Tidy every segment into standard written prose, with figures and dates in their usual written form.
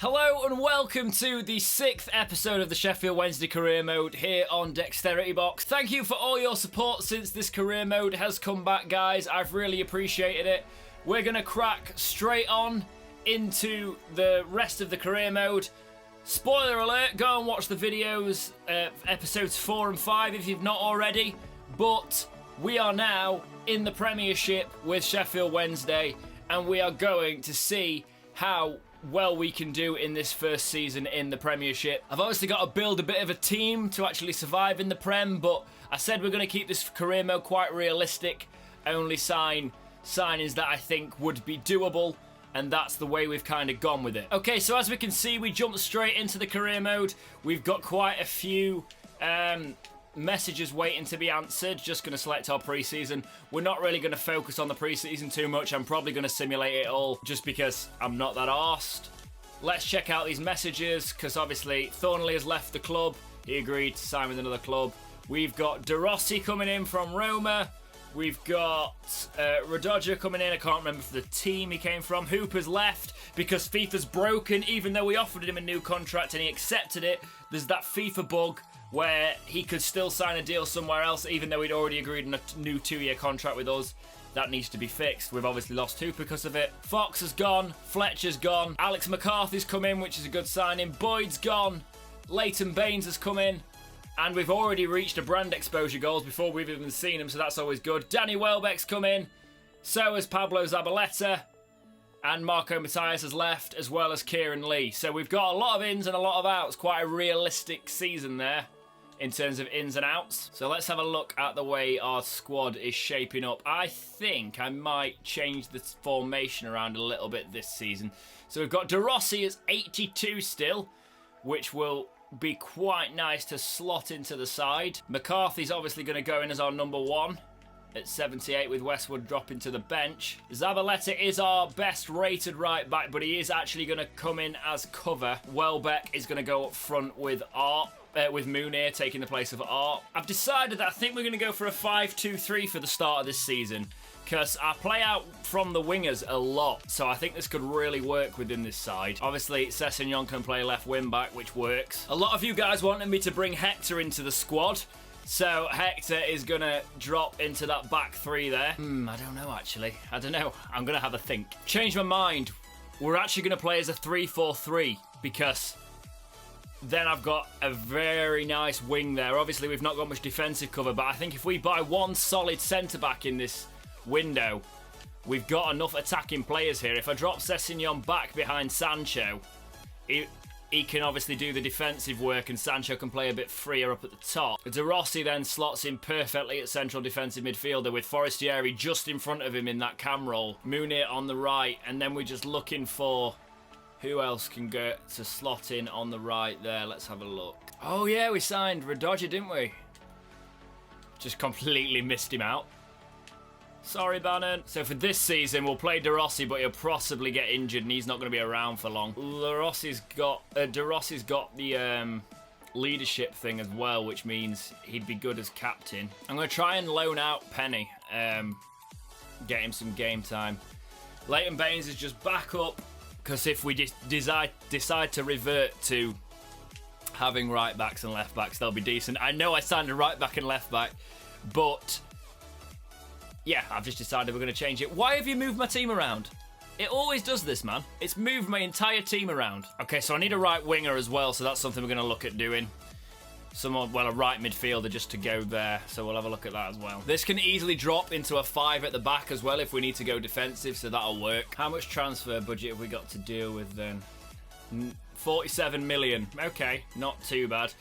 Hello and welcome to the 6th episode of the Sheffield Wednesday Career Mode here on Dexterity Box. Thank you for all your support since this Career Mode has come back, guys. I've really appreciated it. We're going to crack straight on into the rest of the Career Mode. Spoiler alert, go and watch the videos, episodes 4 and 5 if you've not already. But we are now in the Premiership with Sheffield Wednesday and we are going to see how well we can do in this first season in the Premiership. I've obviously got to build a bit of a team to actually survive in the Prem, but I said we're going to keep this career mode quite realistic, only sign signings that I think would be doable, and that's the way we've kind of gone with it. Okay, so as we can see, we jumped straight into the career mode. We've got quite a few messages waiting to be answered. Just going to select our preseason. We're not really going to focus on the preseason too much. I'm probably going to simulate it all just because I'm not that arsed. Let's check out these messages because obviously Thornley has left the club. He agreed to sign with another club. We've got De Rossi coming in from Roma. We've got Radoja coming in. I can't remember for the team he came from. Hooper's left because FIFA's broken, even though we offered him a new contract and he accepted it. There's that FIFA bug where he could still sign a deal somewhere else even though he'd already agreed on a new 2-year contract with us. That needs to be fixed. We've obviously lost Hooper because of it. Fox has gone. Fletcher's gone. Alex McCarthy's come in, which is a good signing. Boyd's gone. Leighton Baines has come in. And we've already reached a brand exposure goals before we've even seen him, so that's always good. Danny Welbeck's come in. So has Pablo Zabaleta. And Marco Matthias has left, as well as Kieran Lee. So we've got a lot of ins and a lot of outs. Quite a realistic season there in terms of ins and outs. So let's have a look at the way our squad is shaping up. I think I might change the formation around a little bit this season. So we've got De Rossi as 82 still, which will be quite nice to slot into the side. McCarthy's obviously going to go in as our number 1 at 78 with Westwood dropping to the bench. Zabaleta is our best rated right back, but he is actually going to come in as cover. Welbeck is going to go up front with Art. With Munir taking the place of Art. I've decided that I think we're going to go for a 5-2-3 for the start of this season because I play out from the wingers a lot, so I think this could really work within this side. Obviously, Sessegnon can play left wing back, which works. A lot of you guys wanted me to bring Hector into the squad, so Hector is going to drop into that back 3 there. I don't know, actually. I don't know. I'm going to have a think. Change my mind. We're actually going to play as a 3-4-3 because then I've got a very nice wing there. Obviously, we've not got much defensive cover, but I think if we buy one solid centre-back in this window, we've got enough attacking players here. If I drop Sessegnon back behind Sancho, he can obviously do the defensive work and Sancho can play a bit freer up at the top. De Rossi then slots in perfectly at central defensive midfielder with Forestieri just in front of him in that cam role. Munir on the right, and then we're just looking for who else can go to slot in on the right there? Let's have a look. Oh yeah, we signed Radoja, didn't we? Just completely missed him out. Sorry, Bannon. So for this season, we'll play De Rossi, but he'll possibly get injured and he's not going to be around for long. De Rossi's got the leadership thing as well, which means he'd be good as captain. I'm going to try and loan out Penny, get him some game time. Leighton Baines is just back up, because if we decide to revert to having right backs and left backs, they'll be decent. I know I signed a right back and left back, but yeah, I've just decided we're going to change it. Why have you moved my team around? It always does this, man. It's moved my entire team around. Okay, so I need a right winger as well, so that's something we're going to look at doing. Someone, well, a right midfielder just to go there, so we'll have a look at that as well. This can easily drop into a 5 at the back as well if we need to go defensive, so that'll work. How much transfer budget have we got to deal with then? 47 million. Okay, not too bad.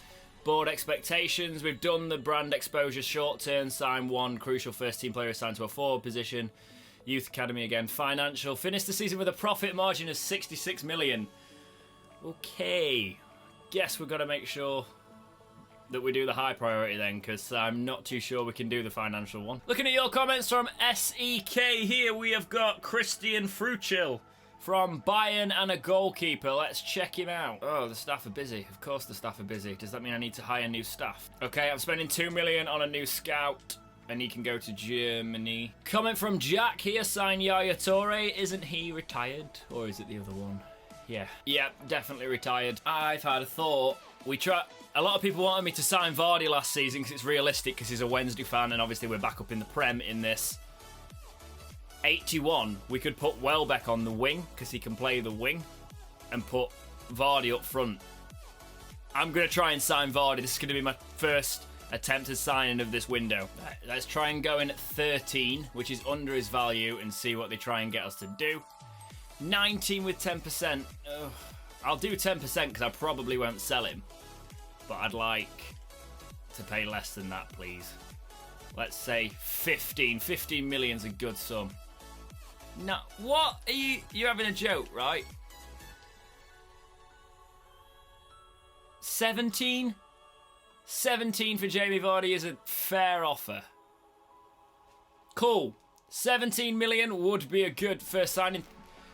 Board expectations. We've done the brand exposure short term, sign 1 crucial first team player assigned to a forward position. Youth Academy again. Financial. Finished the season with a profit margin of 66 million. Okay. Guess we've got to make sure that we do the high priority then, because I'm not too sure we can do the financial one. Looking at your comments from SEK here, we have got Christian Fruchil from Bayern and a goalkeeper. Let's check him out. Oh, the staff are busy. Of course the staff are busy. Does that mean I need to hire new staff? Okay, I'm spending 2 million on a new scout, and he can go to Germany. Comment from Jack here, sign Yaya Toure. Isn't he retired? Or is it the other one? Yeah, definitely retired. I've had a thought. A lot of people wanted me to sign Vardy last season because it's realistic because he's a Wednesday fan and obviously we're back up in the Prem in this. 81, we could put Welbeck on the wing because he can play the wing and put Vardy up front. I'm going to try and sign Vardy. This is going to be my first attempted signing of this window. Let's try and go in at 13, which is under his value, and see what they try and get us to do. 19 with 10%. Ugh. I'll do 10% because I probably won't sell him. But I'd like to pay less than that, please. Let's say 15. 15 million's a good sum. No, what? Are you're having a joke, right? 17? 17 for Jamie Vardy is a fair offer. Cool. 17 million would be a good first signing.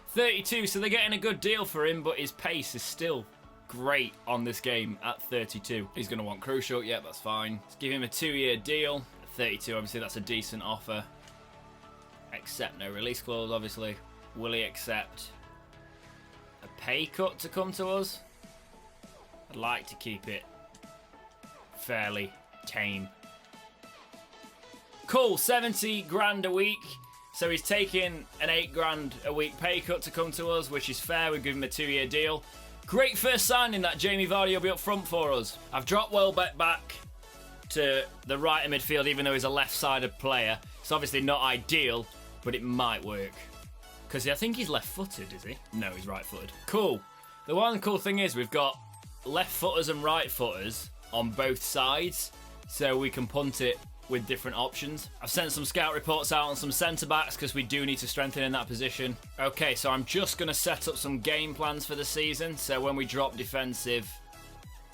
32, so they're getting a good deal for him, but his pace is still great on this game at 32. He's going to want crucial. Yeah, that's fine. Let's give him a 2-year deal. At 32, obviously, that's a decent offer. Accept no release clause, obviously. Will he accept a pay cut to come to us? I'd like to keep it fairly tame. Cool, 70 grand a week. So he's taking an 8 grand a week pay cut to come to us, which is fair. We've given him a 2-year deal. Great first signing that Jamie Vardy will be up front for us. I've dropped Welbeck back to the right of midfield, even though he's a left-sided player. It's obviously not ideal, but it might work. Because I think he's left-footed, is he? No, he's right-footed. Cool. The one cool thing is we've got left-footers and right-footers on both sides, so we can punt it with different options. I've sent some scout reports out on some centre-backs because we do need to strengthen in that position. Okay, so I'm just going to set up some game plans for the season, so when we drop defensive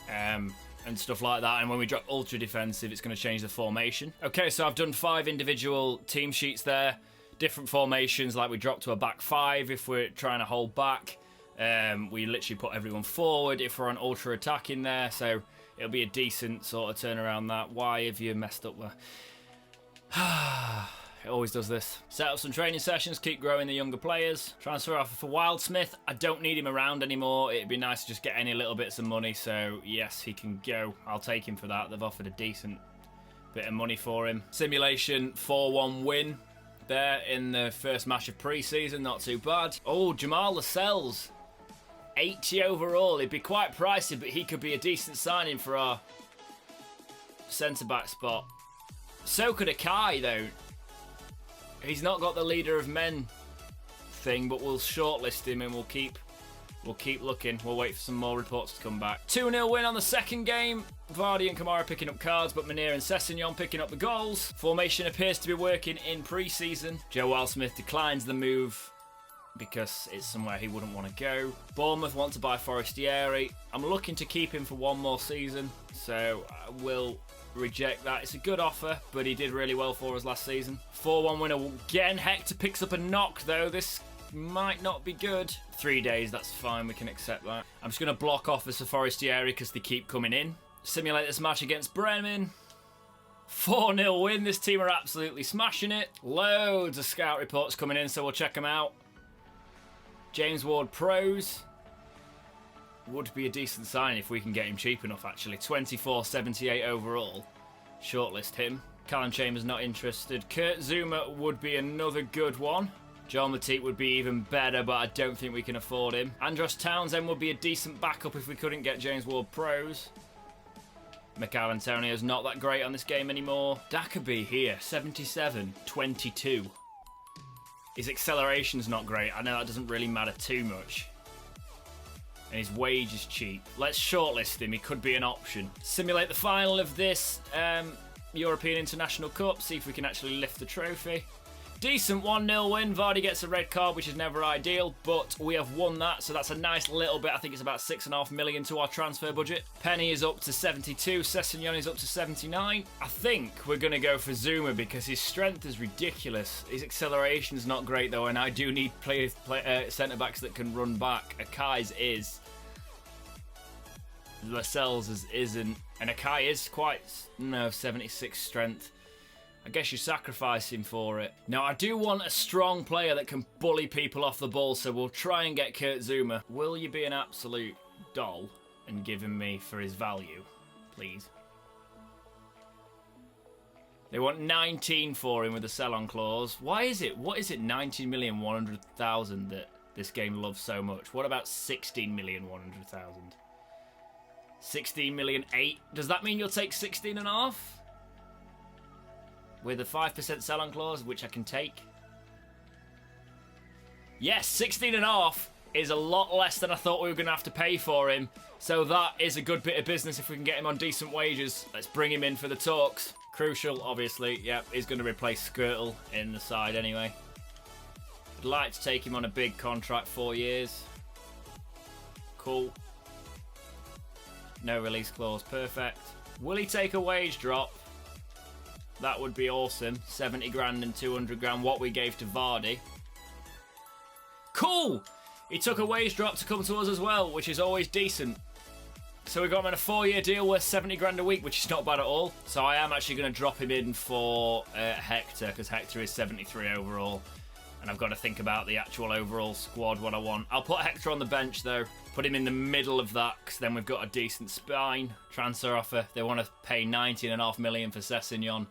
and stuff like that, and when we drop ultra defensive, it's going to change the formation. Okay, so I've done 5 individual team sheets there, different formations, like we drop to a back 5 if we're trying to hold back. We literally put everyone forward if we're on ultra attack in there, so it'll be a decent sort of turnaround that. Why have you messed up there? It always does this. Set up some training sessions, keep growing the younger players. Transfer offer for Wildsmith. I don't need him around anymore. It'd be nice to just get any little bits of money, so yes, he can go. I'll take him for that. They've offered a decent bit of money for him. Simulation 4-1 win there in the first match of pre-season. Not too bad. Oh, Jamal Lascelles. 80 overall. It'd be quite pricey, but he could be a decent signing for our centre-back spot. So could Akai, though. He's not got the leader of men thing, but we'll shortlist him and we'll keep looking. We'll wait for some more reports to come back. 2-0 win on the second game. Vardy and Kamara picking up cards, but Munir and Sessegnon picking up the goals. Formation appears to be working in pre-season. Joe Wildsmith declines the move because it's somewhere he wouldn't want to go. Bournemouth want to buy Forestieri. I'm looking to keep him for one more season, so I will reject that. It's a good offer, but he did really well for us last season. 4-1 winner again. Hector picks up a knock, though. This might not be good. 3 days, that's fine. We can accept that. I'm just going to block offers for Forestieri because they keep coming in. Simulate this match against Bremen. 4-0 win. This team are absolutely smashing it. Loads of scout reports coming in, so we'll check them out. James Ward-Prowse would be a decent sign if we can get him cheap enough, actually. 24.78 overall. Shortlist him. Callum Chambers not interested. Kurt Zouma would be another good one. John Matip would be even better, but I don't think we can afford him. Andros Townsend would be a decent backup if we couldn't get James Ward-Prowse. Mikel Antonio's not that great on this game anymore. Dakaby here, 77.22. His acceleration's not great. I know that doesn't really matter too much. And his wage is cheap. Let's shortlist him. He could be an option. Simulate the final of this European International Cup. See if we can actually lift the trophy. Decent 1-0 win. Vardy gets a red card, which is never ideal, but we have won that, so that's a nice little bit. I think it's about 6.5 million to our transfer budget. Penny is up to 72. Sessegnon is up to 79. I think we're going to go for Zouma because his strength is ridiculous. His acceleration's is not great, though, and I do need centre-backs that can run back. Akai's is. Lascelles isn't. And Akai is quite... No, 76 strength. I guess you sacrifice him for it. Now, I do want a strong player that can bully people off the ball, so we'll try and get Kurt Zouma. Will you be an absolute doll and give him me for his value, please? They want 19 for him with a sell-on clause. Why is it? What is it? 19,100,000 that this game loves so much. What about 16,100,000? 16,000,008. Does that mean you'll take 16.5? With a 5% sell-on clause, which I can take. Yes, 16.5 is a lot less than I thought we were going to have to pay for him. So that is a good bit of business if we can get him on decent wages. Let's bring him in for the talks. Crucial, obviously. Yep, he's going to replace Skirtle in the side anyway. I'd like to take him on a big contract, 4 years. Cool. No release clause, perfect. Will he take a wage drop? That would be awesome. 70 grand and 200 grand, what we gave to Vardy. Cool! He took a wage drop to come to us as well, which is always decent. So we got him on a 4-year deal worth 70 grand a week, which is not bad at all. So I am actually going to drop him in for Hector, because Hector is 73 overall. And I've got to think about the actual overall squad, what I want. I'll put Hector on the bench, though. Put him in the middle of that, because then we've got a decent spine. Transfer offer. They want to pay 19.5 million for Sessegnon.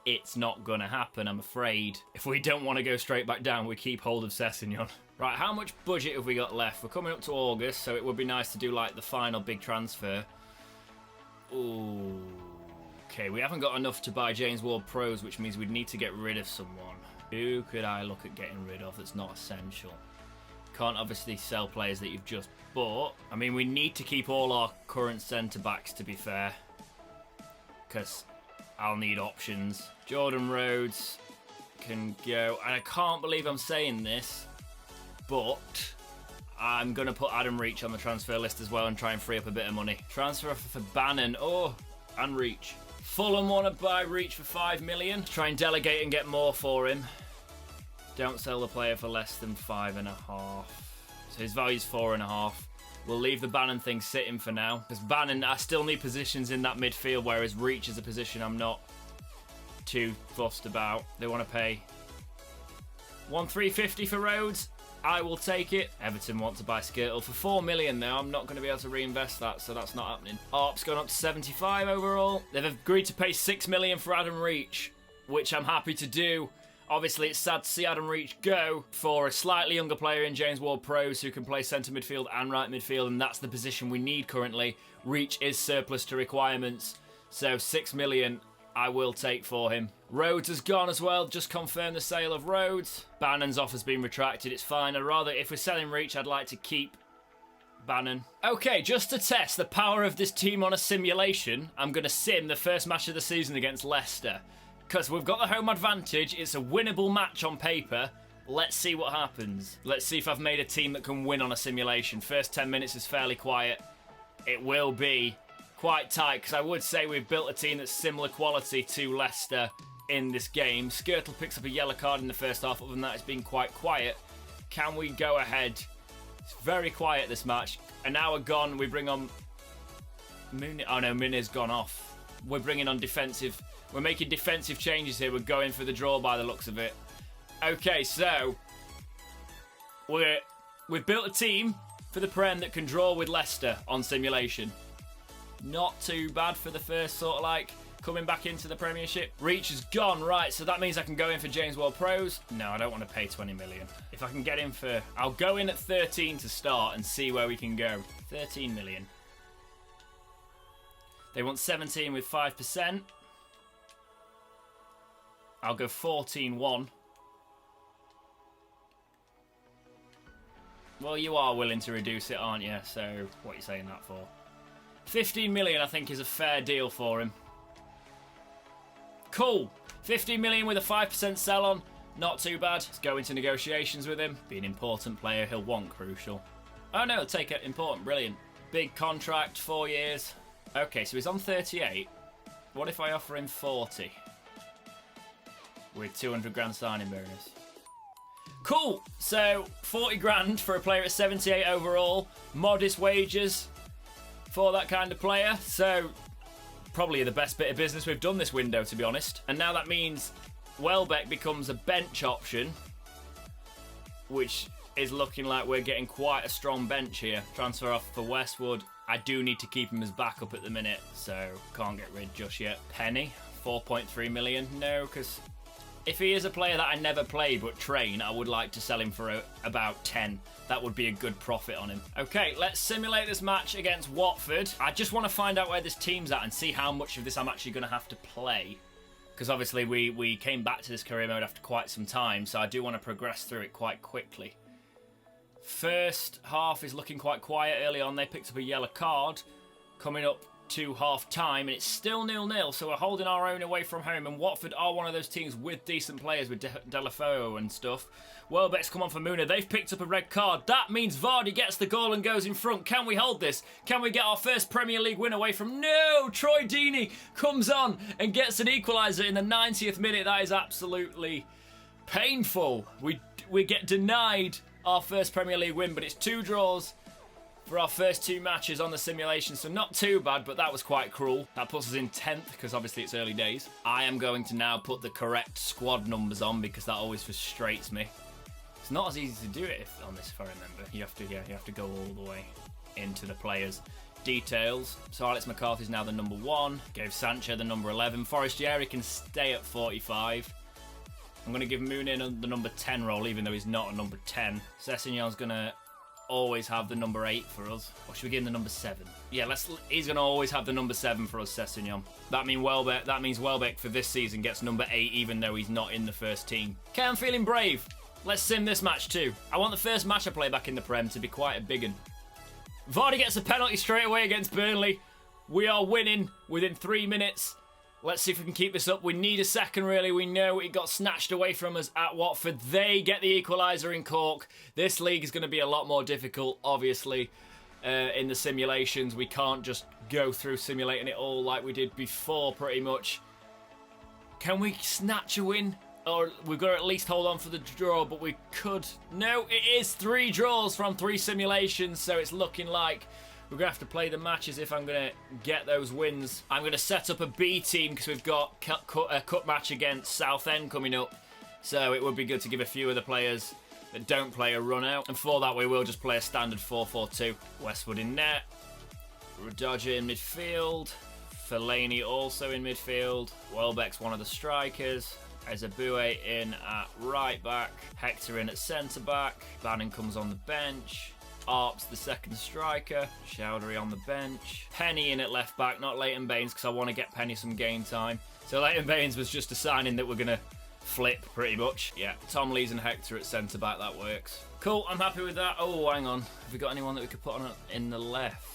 It's not going to happen, I'm afraid. If we don't want to go straight back down, we keep hold of Sessegnon. Right, how much budget have we got left? We're coming up to August, so it would be nice to do, like, the final big transfer. Ooh. Okay, we haven't got enough to buy James Ward-Prowse, which means we'd need to get rid of someone. Who could I look at getting rid of that's not essential? Can't obviously sell players that you've just bought. I mean, we need to keep all our current centre-backs, to be fair. Because I'll need options. Jordan Rhodes can go. And I can't believe I'm saying this, but I'm going to put Adam Reach on the transfer list as well and try and free up a bit of money. Transfer offer for Bannon. Oh, and Reach. Fulham want to buy Reach for 5 million. Try and delegate and get more for him. Don't sell the player for less than 5.5. So his value's 4.5. We'll leave the Bannon thing sitting for now. Because Bannon, I still need positions in that midfield, whereas Reach is a position I'm not too fussed about. They want to pay 1,350 for Rhodes. I will take it. Everton want to buy Skirtle for 4 million though. I'm not going to be able to reinvest that, so that's not happening. ARP's gone up to 75 overall. They've agreed to pay 6 million for Adam Reach, which I'm happy to do. Obviously, it's sad to see Adam Reach go for a slightly younger player in James Ward-Prowse who can play centre midfield and right midfield, and that's the position we need currently. Reach is surplus to requirements, so 6 million I will take for him. Rhodes has gone as well. Just confirmed the sale of Rhodes. Bannon's offer's been retracted. It's fine. I'd rather, if we're selling Reach, I'd like to keep Bannon. Okay, just to test the power of this team on a simulation, I'm going to sim the first match of the season against Leicester. Because we've got the home advantage. It's a winnable match on paper. Let's see what happens. Let's see if I've made a team that can win on a simulation. First 10 minutes is fairly quiet. It will be quite tight, because I would say we've built a team that's similar quality to Leicester in this game. Skirtle picks up a yellow card in the first half. Other than that, it's been quite quiet. Can we go ahead? It's very quiet, this match. An hour gone, we bring on Moon. Oh no, Moon has gone off. We're bringing on defensive. We're making defensive changes here. We're going for the draw by the looks of it. Okay, so we've built a team for the Prem that can draw with Leicester on simulation. Not too bad for the first sort of like coming back into the Premiership. Reach is gone, right, so that means I can go in for James Ward-Prowse. No, I don't want to pay 20 million. If I can get in for, I'll go in at 13 to start and see where we can go. 13 million. They want 17 with 5%. I'll go 14-1. Well, you are willing to reduce it, aren't you? So, what are you saying that for? 15 million, I think, is a fair deal for him. Cool. 15 million with a 5% sell-on. Not too bad. Let's go into negotiations with him. Be an important player. He'll want crucial. Oh, no, take it. Important. Brilliant. Big contract, 4 years. Okay, so he's on 38. What if I offer him 40? With 200 grand signing bonus. Cool. So, 40 grand for a player at 78 overall. Modest wages for that kind of player. So, probably the best bit of business we've done this window, to be honest. And now that means Welbeck becomes a bench option, which is looking like we're getting quite a strong bench here. Transfer off for Westwood. I do need to keep him as backup at the minute, so can't get rid just yet. Penny, 4.3 million. No, because if he is a player that I never play but train, I would like to sell him for about 10. That would be a good profit on him. Okay, let's simulate this match against Watford. I just want to find out where this team's at and see how much of this I'm actually going to have to play. Because obviously we came back to this career mode after quite some time, so I do want to progress through it quite quickly. First half is looking quite quiet early on. They picked up a yellow card coming up to half time, and it's still 0-0, so we're holding our own away from home. And Watford are one of those teams with decent players, with Delafeu and stuff. Welbeck's come on for Muna. They've picked up a red card. That means Vardy gets the goal and goes in front. Can we hold this? Can we get our first Premier League win away from... No! Troy Deeney comes on and gets an equaliser in the 90th minute. That is absolutely painful. We get denied our first Premier League win, but it's 2 draws for our first 2 matches on the simulation, so not too bad, but that was quite cruel. That puts us in 10th, because obviously it's early days. I am going to now put the correct squad numbers on, because that always frustrates me. It's not as easy to do it on this, if I remember. You have to go all the way into the players' details. So Alex McCarthy's now the number 1. Gave Sancho the number 11. Forestieri can stay at 45. I'm going to give Moonin the number 10 role, even though he's not a number 10. Sessegnon's going to always have the number 8 for us. Or should we give him the number 7? Yeah, he's going to always have the number 7 for us, Sessegnon. That means Welbeck for this season gets number 8, even though he's not in the first team. Okay, I'm feeling brave. Let's sim this match too. I want the first match I play back in the Prem to be quite a big one. Vardy gets a penalty straight away against Burnley. We are winning within 3 minutes. Let's see if we can keep this up. We need a second, really. We know it got snatched away from us at Watford. They get the equaliser in Cork. This league is going to be a lot more difficult, obviously, in the simulations. We can't just go through simulating it all like we did before, pretty much. Can we snatch a win? Or we've got to at least hold on for the draw, but we could... No, it is 3 draws from 3 simulations, so it's looking like we're going to have to play the matches if I'm going to get those wins. I'm going to set up a B team because we've got a cup match against Southend coming up. So it would be good to give a few of the players that don't play a run out. And for that, we will just play a standard 4-4-2. Westwood in net. Rudoja in midfield. Fellaini also in midfield. Welbeck's one of the strikers. Ezebue in at right back. Hector in at centre back. Bannon comes on the bench. Arp's the second striker. Chowdhury on the bench. Penny in at left back, not Leighton Baines, because I want to get Penny some game time. So Leighton Baines was just a signing that we're going to flip, pretty much. Yeah, Tom Lees and Hector at centre back, that works. Cool, I'm happy with that. Oh, hang on. Have we got anyone that we could put on in the left?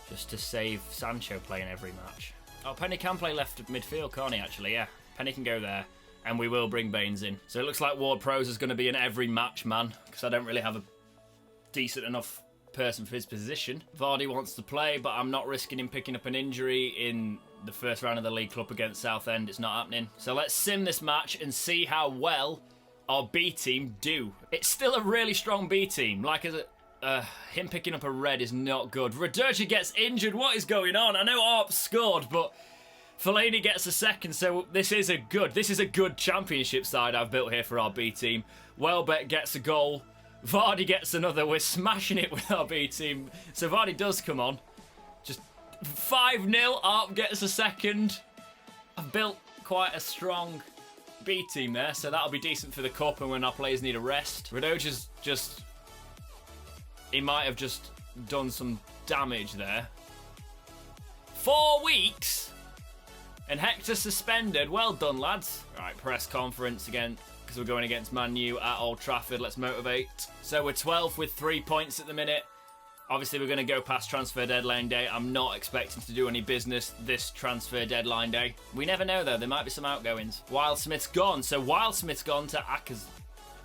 Just to save Sancho playing every match. Oh, Penny can play left midfield, can't he, actually? Yeah, Penny can go there. And we will bring Baines in. So it looks like Ward-Prowse is going to be in every match, man, because I don't really have a decent enough person for his position. Vardy wants to play, but I'm not risking him picking up an injury in the first round of the League Cup against Southend. It's not happening. So let's sim this match and see how well our B team do. It's still a really strong B team. Like, him picking up a red is not good. Rudoja gets injured. What is going on? I know Arp scored, but Fellaini gets a second, so this is a good championship side I've built here for our B team. Welbeck gets a goal. Vardy gets another. We're smashing it with our B team. So Vardy does come on. Just 5-0. Arp gets a second. I've built quite a strong B team there, so that'll be decent for the cup and when our players need a rest. Rudoja's just... He might have just done some damage there. 4 weeks? And Hector suspended. Well done, lads. Right, press conference again, because we're going against Man U at Old Trafford. Let's motivate. So we're 12th with 3 points at the minute. Obviously, we're going to go past transfer deadline day. I'm not expecting to do any business this transfer deadline day. We never know, though. There might be some outgoings. Wildsmith's gone. So Wildsmith's gone to Akers.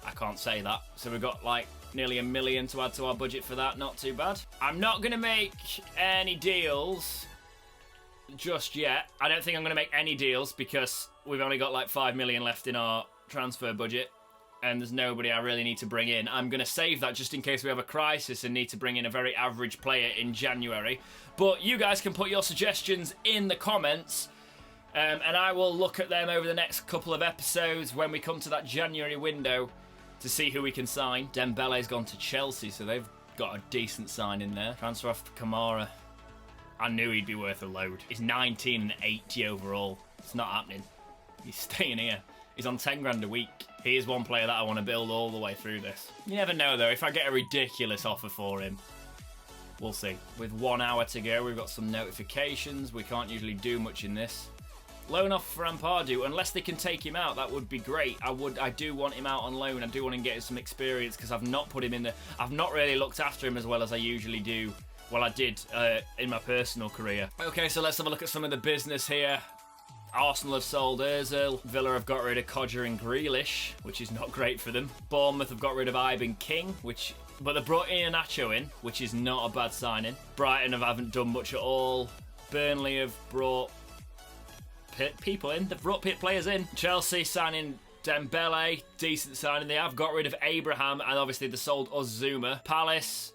I can't say that. So we've got, like, nearly $1 million to add to our budget for that. Not too bad. I'm not going to make any deals just yet. I don't think I'm going to make any deals because we've only got, like, $5 million left in our transfer budget. and there's nobody I really need to bring in. I'm going to save that just in case we have a crisis and need to bring in a very average player in January. But you guys can put your suggestions in the comments, and I will look at them over the next couple of episodes when we come to that January window to see who we can sign. Dembele's gone to Chelsea, so they've got a decent sign in there. Transfer off Kamara. I knew he'd be worth a load. He's 19 and 80 overall. It's not happening. He's staying here. He's on 10 grand a week. He is one player that I want to build all the way through this. You never know, though. If I get a ridiculous offer for him, we'll see. With 1 hour to go, we've got some notifications. We can't usually do much in this. Loan off for Rampardeau. Unless they can take him out, that would be great. I do want him out on loan. I do want him getting some experience because I've not put him in the... I've not really looked after him as well as I usually do. Well, I did in my personal career. Okay, so let's have a look at some of the business here. Arsenal have sold Ozil. Villa have got rid of Codger and Grealish, which is not great for them. Bournemouth have got rid of Ivan King, but they brought Iheanacho in, which is not a bad signing. Brighton haven't done much at all. Burnley have brought people in. They've brought players in. Chelsea signing Dembele, decent signing. They have got rid of Abraham, and obviously they sold us Zouma. Palace,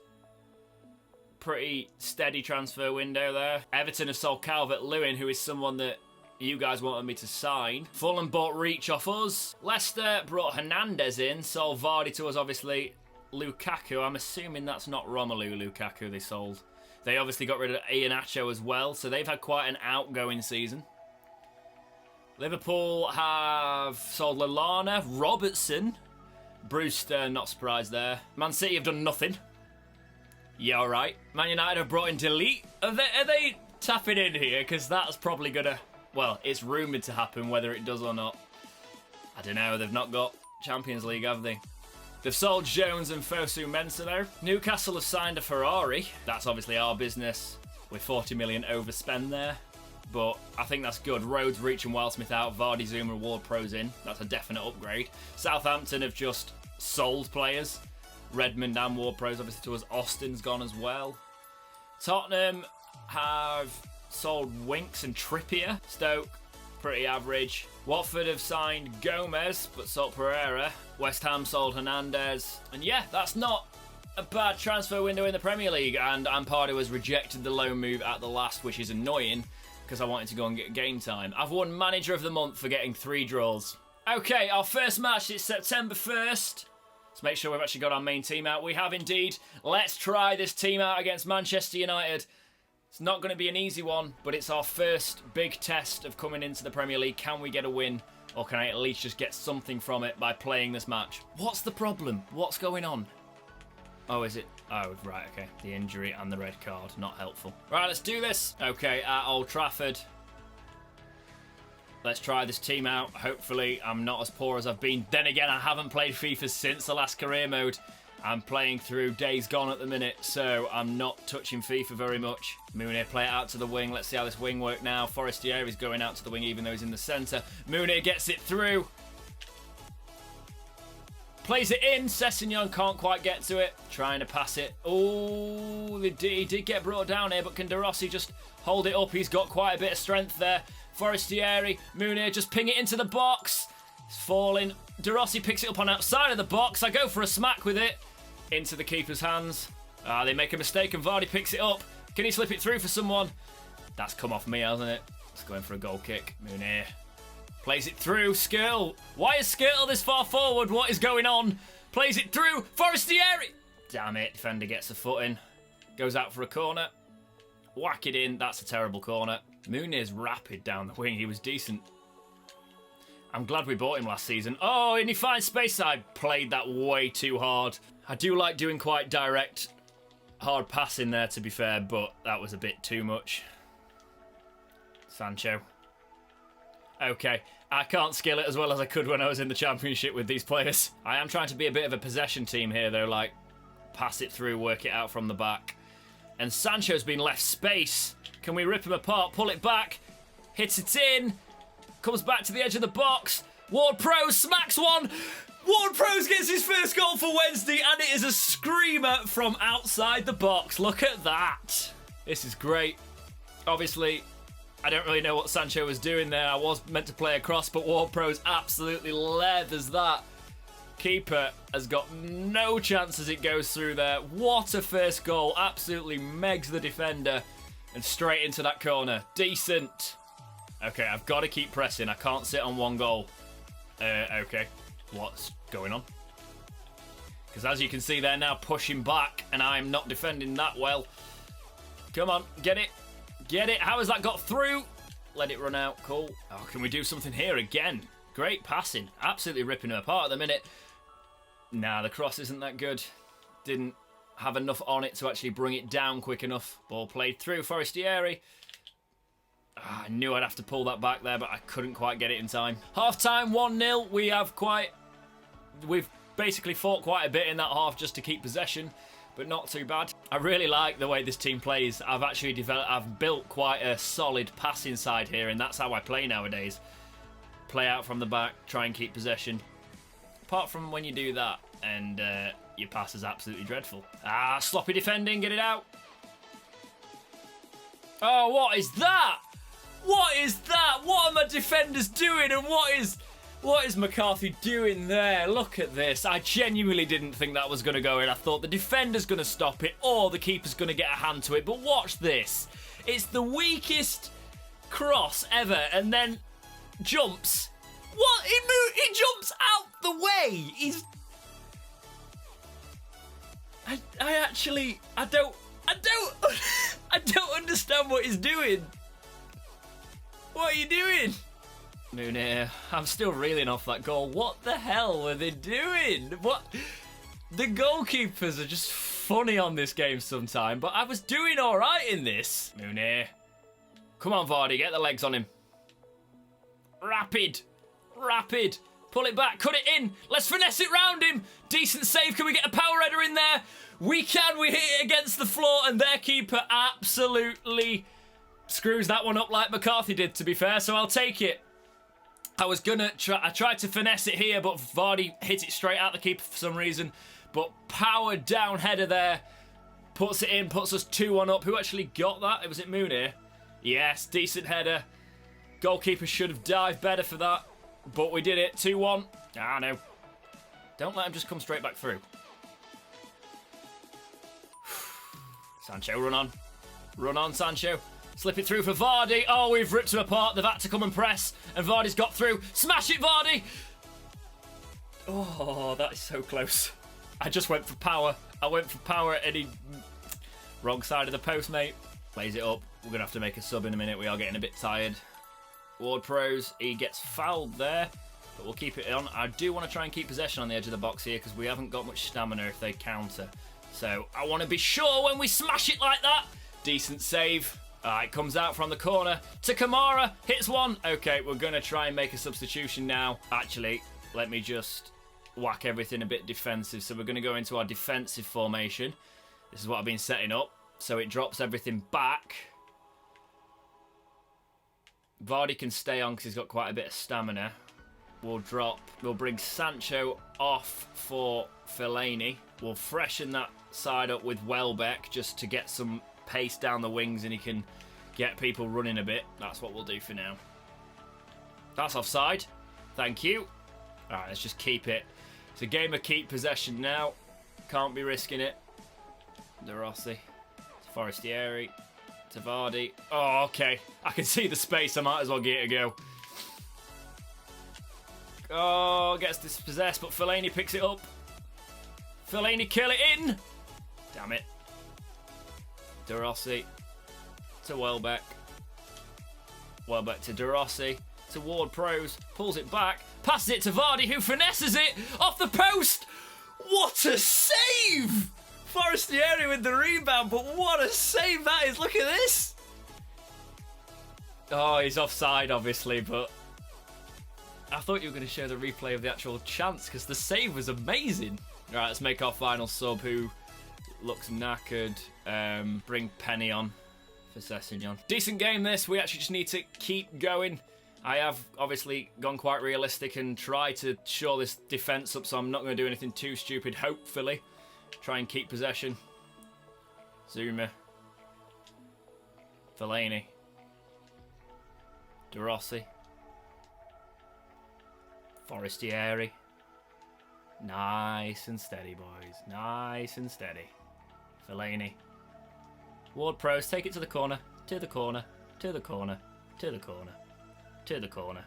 pretty steady transfer window there. Everton have sold Calvert-Lewin, who is someone that you guys wanted me to sign. Fulham bought Reach off us. Leicester brought Hernandez in, sold Vardy to us, obviously. Lukaku, I'm assuming that's not Romelu Lukaku they sold. They obviously got rid of Iheanacho as well, so they've had quite an outgoing season. Liverpool have sold Lallana, Robertson, Brewster, not surprised there. Man City have done nothing. Yeah, alright. Man United have brought in Delete. Are they tapping in here? Because that's probably going to... Well, it's rumoured to happen, whether it does or not. I don't know, they've not got Champions League, have they? They've sold Jones and Fosu Mensah, though. Newcastle have signed a Ferrari. That's obviously our business. With 40 million overspend there. But I think that's good. Rhodes, Reach and Wildsmith out. Vardy, Zouma, Ward-Prowse in. That's a definite upgrade. Southampton have just sold players. Redmond and Ward-Prowse obviously to us. Austin's gone as well. Tottenham have sold Winks and Trippier. Stoke, pretty average. Watford have signed Gomez, but sold Pereira. West Ham sold Hernandez. And yeah, that's not a bad transfer window in the Premier League. And Ampadu has rejected the loan move at the last, which is annoying, because I wanted to go and get game time. I've won Manager of the Month for getting 3 draws. Okay, our first match is September 1st. Let's make sure we've actually got our main team out. We have indeed. Let's try this team out against Manchester United. It's not going to be an easy one, but it's our first big test of coming into the Premier League. Can we get a win, or can I at least just get something from it by playing this match? What's the problem? What's going on? Oh, is it? Oh, right, okay. The injury and the red card. Not helpful. Right, let's do this. Okay, at Old Trafford. Let's try this team out. Hopefully, I'm not as poor as I've been. Then again, I haven't played FIFA since the last career mode. I'm playing through Days Gone at the minute, so I'm not touching FIFA very much. Mounier, play it out to the wing. Let's see how this wing works now. Forestier is going out to the wing even though he's in the centre. Mounier gets it through. Plays it in. Sessegnon can't quite get to it. Trying to pass it. Oh, he did get brought down here, but can De Rossi just hold it up? He's got quite a bit of strength there. Forestieri, Mounier just ping it into the box. It's falling. De Rossi picks it up on outside of the box. I go for a smack with it. Into the keeper's hands. They make a mistake and Vardy picks it up. Can he slip it through for someone? That's come off me, hasn't it? It's going for a goal kick. Mounier plays it through. Skirtle. Why is Skirtle this far forward? What is going on? Plays it through. Forestieri. Damn it. Defender gets a foot in. Goes out for a corner. Whack it in. That's a terrible corner. Mounier's rapid down the wing. He was decent. I'm glad we bought him last season. Oh, and he finds space. I played that way too hard. I do like doing quite direct, hard passing there, to be fair, but that was a bit too much. Sancho. Okay, I can't skill it as well as I could when I was in the Championship with these players. I am trying to be a bit of a possession team here, though, like pass it through, work it out from the back. And Sancho's been left space. Can we rip him apart, pull it back, hits it in, comes back to the edge of the box. Ward-Prowse smacks one. Ward-Prowse gets his first goal for Wednesday, and it is a screamer from outside the box. Look at that. This is great. Obviously, I don't really know what Sancho was doing there. I was meant to play across, but Ward-Prowse absolutely leathers that. Keeper has got no chance as it goes through there. What a first goal. Absolutely megs the defender. And straight into that corner. Decent. Okay, I've got to keep pressing. I can't sit on one goal. Okay. What's going on? Because as you can see, they're now pushing back, and I'm not defending that well. Come on, get it. Get it. How has that got through? Let it run out. Cool. Oh, can we do something here again? Great passing. Absolutely ripping her apart at the minute. Nah, the cross isn't that good. Didn't have enough on it to actually bring it down quick enough. Ball played through. Forestieri. I knew I'd have to pull that back there, but I couldn't quite get it in time. Half-time, 1-0. We've basically fought quite a bit in that half just to keep possession, but not too bad. I really like the way this team plays. I've built quite a solid passing side here, and that's how I play nowadays. Play out from the back, try and keep possession. Apart from when you do that, and your pass is absolutely dreadful. Ah, sloppy defending, get it out. Oh, what is that? What is that? What are my defenders doing, and what is McCarthy doing there? Look at this. I genuinely didn't think that was going to go in. I thought the defender's going to stop it or the keeper's going to get a hand to it. But watch this. It's the weakest cross ever, and then jumps. What? He jumps out the way. I don't understand what he's doing. What are you doing? Munir, I'm still reeling off that goal. What the hell were they doing? What? The goalkeepers are just funny on this game sometime, but I was doing all right in this. Munir. Come on, Vardy, get the legs on him. Rapid. Pull it back, cut it in. Let's finesse it round him. Decent save. Can we get a power header in there? We can. We hit it against the floor, and their keeper absolutely screws that one up like McCarthy did, to be fair, so I'll take it. I tried to finesse it here, but Vardy hit it straight at the keeper for some reason. But power down header there. Puts it in, puts us 2-1 up. Who actually got that? Was it Munir? Yes, decent header. Goalkeeper should have dived better for that. But we did it. 2-1. Ah, no. Don't let him just come straight back through. Sancho, run on. Run on, Sancho. Slip it through for Vardy. Oh, we've ripped him apart. They've had to come and press. And Vardy's got through. Smash it, Vardy! Oh, that is so close. I just went for power. And he... Wrong side of the post, mate. Plays it up. We're going to have to make a sub in a minute. We are getting a bit tired. Ward-Prowse, he gets fouled there. But we'll keep it on. I do want to try and keep possession on the edge of the box here because we haven't got much stamina if they counter. So I want to be sure when we smash it like that. Decent save. It comes out from the corner to Kamara. Hits one. Okay, we're going to try and make a substitution now. Actually, let me just whack everything a bit defensive. So we're going to go into our defensive formation. This is what I've been setting up. So it drops everything back. Vardy can stay on because he's got quite a bit of stamina. We'll bring Sancho off for Fellaini. We'll freshen that side up with Welbeck just to get some pace down the wings and he can get people running a bit. That's what we'll do for now. That's offside. Thank you. Alright, let's just keep it. It's a game of keep possession now. Can't be risking it. De Rossi. To Forestieri. To Vardy. Oh, okay. I can see the space. I might as well get it a go. Oh, gets dispossessed, but Fellaini picks it up. Fellaini kill it in. Damn it. De Rossi to Welbeck. Welbeck to De Rossi to Ward-Prowse. Pulls it back. Passes it to Vardy, who finesses it off the post. What a save! Forestieri with the rebound, but what a save that is. Look at this. Oh, he's offside, obviously, but I thought you were going to show the replay of the actual chance because the save was amazing. All right, let's make our final sub, who looks knackered. Bring Penny on for Sessegnon. Decent game this. We actually just need to keep going. I have obviously gone quite realistic and tried to shore this defence up, so I'm not going to do anything too stupid, hopefully. Try and keep possession. Zouma. Fellaini. De Rossi. Forestieri. Nice and steady, boys. Nice and steady. Fellaini. Ward-Prowse, take it to the corner. To the corner. To the corner. To the corner. To the corner.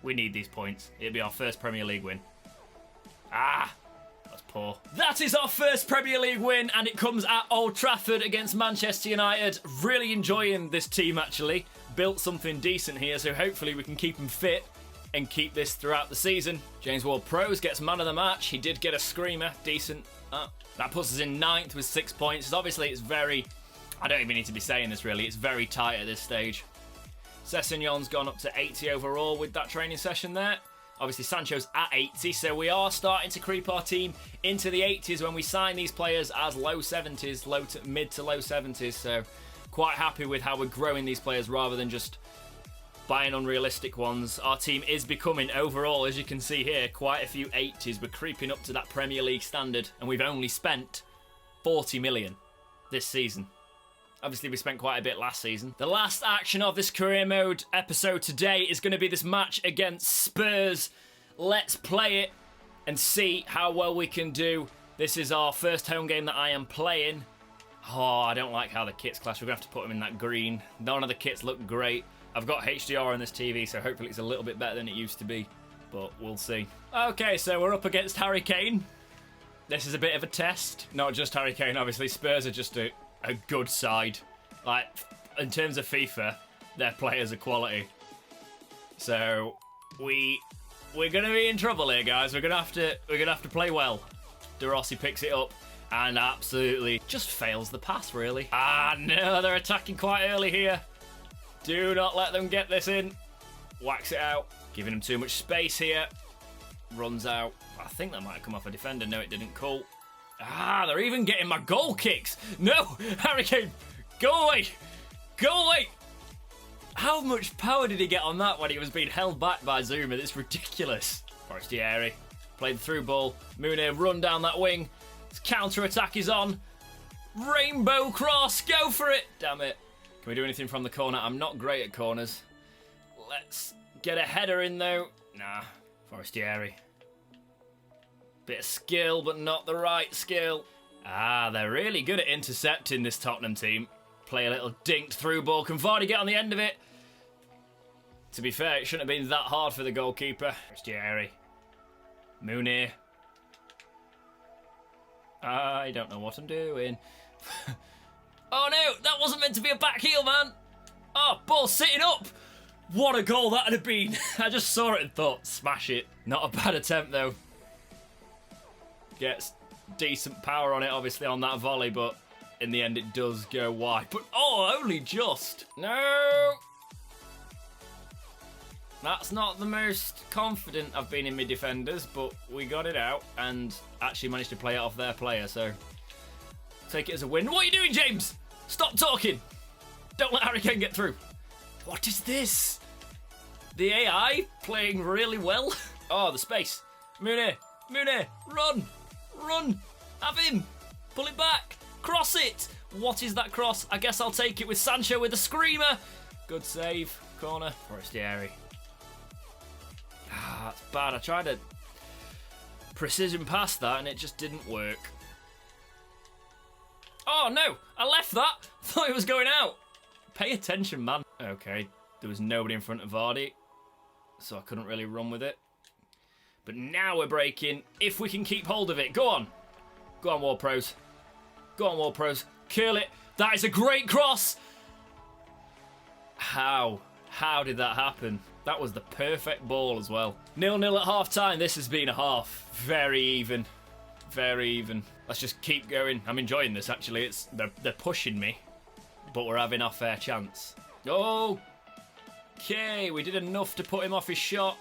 We need these points. It'll be our first Premier League win. Ah! That's poor. That is our first Premier League win, and it comes at Old Trafford against Manchester United. Really enjoying this team, actually. Built something decent here, so hopefully we can keep them fit and keep this throughout the season. James Ward-Prowse gets man of the match. He did get a screamer. Decent. That puts us in 9th with 6 points. Obviously, it's very... I don't even need to be saying this, really. It's very tight at this stage. Sessegnon's gone up to 80 overall with that training session there. Obviously, Sancho's at 80, so we are starting to creep our team into the 80s when we sign these players as low 70s, mid to low 70s. So quite happy with how we're growing these players rather than just buying unrealistic ones. Our team is becoming, overall, as you can see here, quite a few 80s. We're creeping up to that Premier League standard, and we've only spent 40 million this season. Obviously, we spent quite a bit last season. The last action of this career mode episode today is going to be this match against Spurs. Let's play it and see how well we can do. This is our first home game that I am playing. Oh, I don't like how the kits clash. We're going to have to put them in that green. None of the kits look great. I've got HDR on this TV, so hopefully it's a little bit better than it used to be. But we'll see. Okay, so we're up against Harry Kane. This is a bit of a test. Not just Harry Kane, obviously. Spurs are just a good side. Like, in terms of FIFA, their players are quality. So we're gonna be in trouble here, guys. We're gonna have to play well. De Rossi picks it up and absolutely just fails the pass, really. Ah no, they're attacking quite early here. Do not let them get this in. Whacks it out. Giving them too much space here. Runs out. I think that might have come off a defender. No, it didn't. Cool. Ah, they're even getting my goal kicks. No, Harry Kane, go away. Go away. How much power did he get on that when he was being held back by Zouma? It's ridiculous. Forestieri played the through ball. Munir run down that wing. His counter-attack is on. Rainbow cross. Go for it. Damn it. Can we do anything from the corner? I'm not great at corners. Let's get a header in, though. Nah, Forestieri. Bit of skill, but not the right skill. Ah, they're really good at intercepting, this Tottenham team. Play a little dinked through ball. Can Vardy get on the end of it? To be fair, it shouldn't have been that hard for the goalkeeper. Forestieri. Munir. I don't know what I'm doing. Oh no, that wasn't meant to be a back heel, man. Oh, ball sitting up. What a goal that would have been. I just saw it and thought, smash it. Not a bad attempt, though. Gets decent power on it, obviously, on that volley, but in the end it does go wide. But, oh, only just. No! That's not the most confident I've been in my defenders, but we got it out and actually managed to play it off their player, so take it as a win. What are you doing, James? Stop talking. Don't let Harry Kane get through. What is this? The AI playing really well. Oh, the space. Munir, run. Run! Have him! Pull it back! Cross it! What is that cross? I guess I'll take it with Sancho with a screamer! Good save. Corner. Forestieri. Ah, that's bad. I tried to precision pass that and it just didn't work. Oh no! I left that! Thought it was going out! Pay attention, man. Okay, there was nobody in front of Vardy, so I couldn't really run with it. But now we're breaking. If we can keep hold of it. Go on. Go on, Ward-Prowse. Go on, Ward-Prowse. Curl it. That is a great cross. How? How did that happen? That was the perfect ball as well. 0-0 at half-time. This has been a half. Very even. Very even. Let's just keep going. I'm enjoying this, actually. They're pushing me, but we're having our fair chance. Oh. Okay, we did enough to put him off his shot.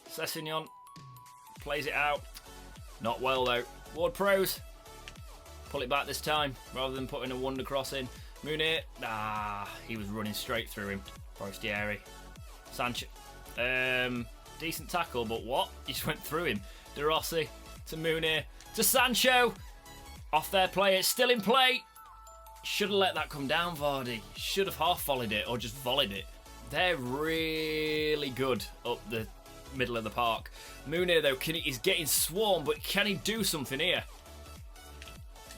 Sessegnon plays it out. Not well, though. Ward-Prowse. Pull it back this time, rather than putting a wonder cross in. Munir. Ah, he was running straight through him. Forestieri. Sancho. Decent tackle, but what? He just went through him. De Rossi to Munir to Sancho. Off their play. It's still in play. Should have let that come down, Vardy. Should have half volleyed it or just volleyed it. They're really good up the middle of the park. Munir, though, he's getting swarmed, but can he do something here?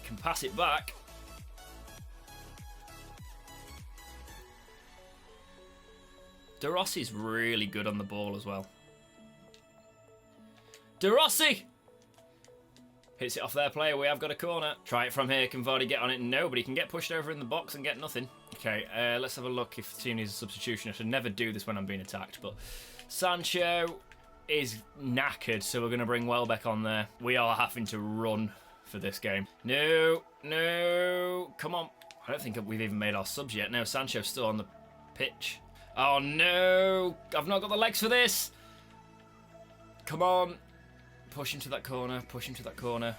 Can pass it back. De Rossi's really good on the ball as well. De Rossi! Hits it off their player. We have got a corner. Try it from here. Can Vardy get on it? No, but he can get pushed over in the box and get nothing. Okay, let's have a look if the team needs a substitution. I should never do this when I'm being attacked, but Sancho is knackered, so we're going to bring Welbeck on there. We are having to run for this game. No, no, come on. I don't think we've even made our subs yet. No, Sancho's still on the pitch. Oh, no. I've not got the legs for this. Come on. Push into that corner. Push into that corner.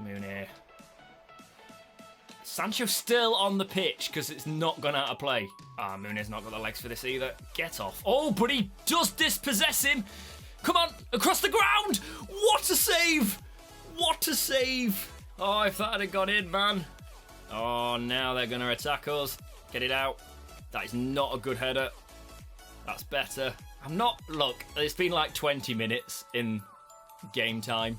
Munir. Sancho's still on the pitch because it's not gone out of play. Ah, Munir's not got the legs for this either. Get off. Oh, but he does dispossess him. Come on. Across the ground. What a save. What a save. Oh, if that had gone in, man. Oh, now they're going to attack us. Get it out. That is not a good header. That's better. I'm not... Look, it's been like 20 minutes in game time,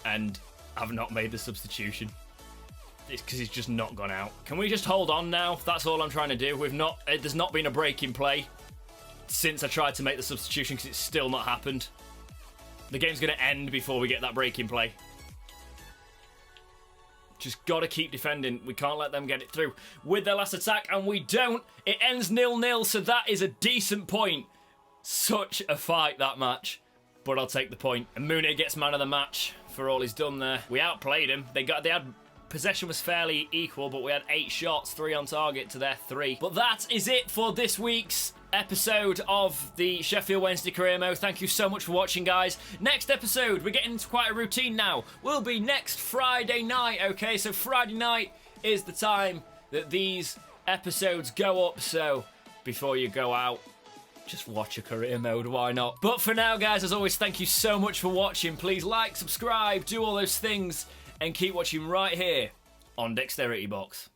and I've not made the substitution. It's because he's just not gone out. Can we just hold on now? That's all I'm trying to do. There's not been a break in play since I tried to make the substitution because it's still not happened. The game's going to end before we get that break in play. Just got to keep defending. We can't let them get it through with their last attack, and we don't. It ends 0-0, so that is a decent point. Such a fight, that match. But I'll take the point. And Munir gets man of the match for all he's done there. We outplayed him. They had possession was fairly equal, but we had 8 shots, 3 on target to their 3. But that is it for this week's episode of the Sheffield Wednesday Career Mode. Thank you so much for watching, guys. Next episode, we're getting into quite a routine now, will be next Friday night, okay? So Friday night is the time that these episodes go up, so before you go out, just watch a Career Mode, why not? But for now, guys, as always, thank you so much for watching. Please like, subscribe, do all those things, and keep watching right here on Dexterity Box.